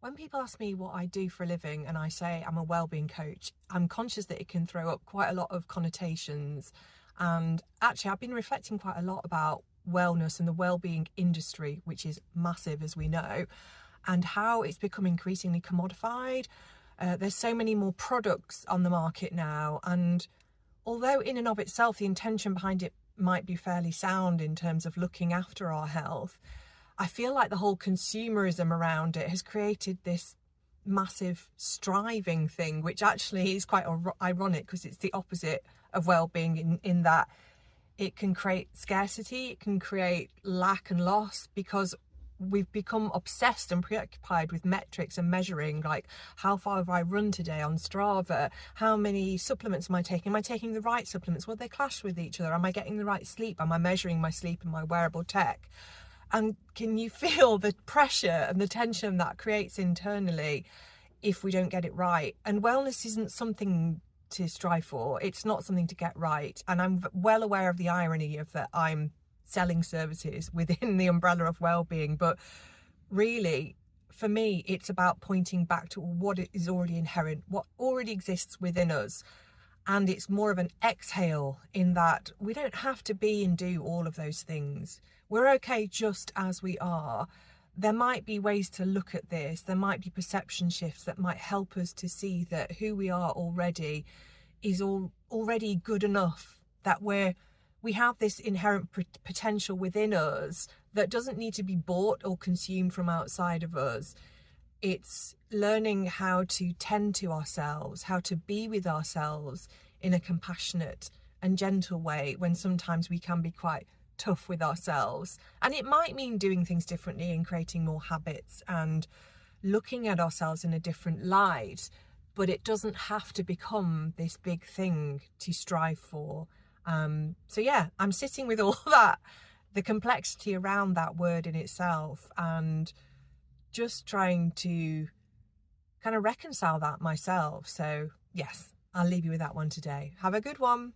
When people ask me what I do for a living and I say I'm a wellbeing coach, I'm conscious that it can throw up quite a lot of connotations. And actually, I've been reflecting quite a lot about wellness and the wellbeing industry, which is massive, as we know, and how it's become increasingly commodified. There's so many more products on the market now. And although in and of itself, the intention behind it might be fairly sound in terms of looking after our health, I feel like the whole consumerism around it has created this massive striving thing, which actually is quite ironic because it's the opposite of well-being in that it can create scarcity, it can create lack and loss, because we've become obsessed and preoccupied with metrics and measuring, like how far have I run today on Strava, how many supplements am I taking the right supplements, will they clash with each other, am I getting the right sleep, am I measuring my sleep in my wearable tech? And can you feel the pressure and the tension that creates internally if we don't get it right? And wellness isn't something to strive for. It's not something to get right. And I'm well aware of the irony of that I'm selling services within the umbrella of well-being. But really, for me, it's about pointing back to what is already inherent, what already exists within us. And it's more of an exhale in that we don't have to be and do all of those things. We're okay just as we are. There might be ways to look at this. There might be perception shifts that might help us to see that who we are already is already good enough, that we have this inherent potential within us that doesn't need to be bought or consumed from outside of us. It's learning how to tend to ourselves, how to be with ourselves in a compassionate and gentle way when sometimes we can be quite tough with ourselves. And it might mean doing things differently and creating more habits and looking at ourselves in a different light, but it doesn't have to become this big thing to strive for. So yeah, I'm sitting with all that, the complexity around that word in itself, and just trying to kind of reconcile that myself. So yes, I'll leave you with that one today. Have a good one.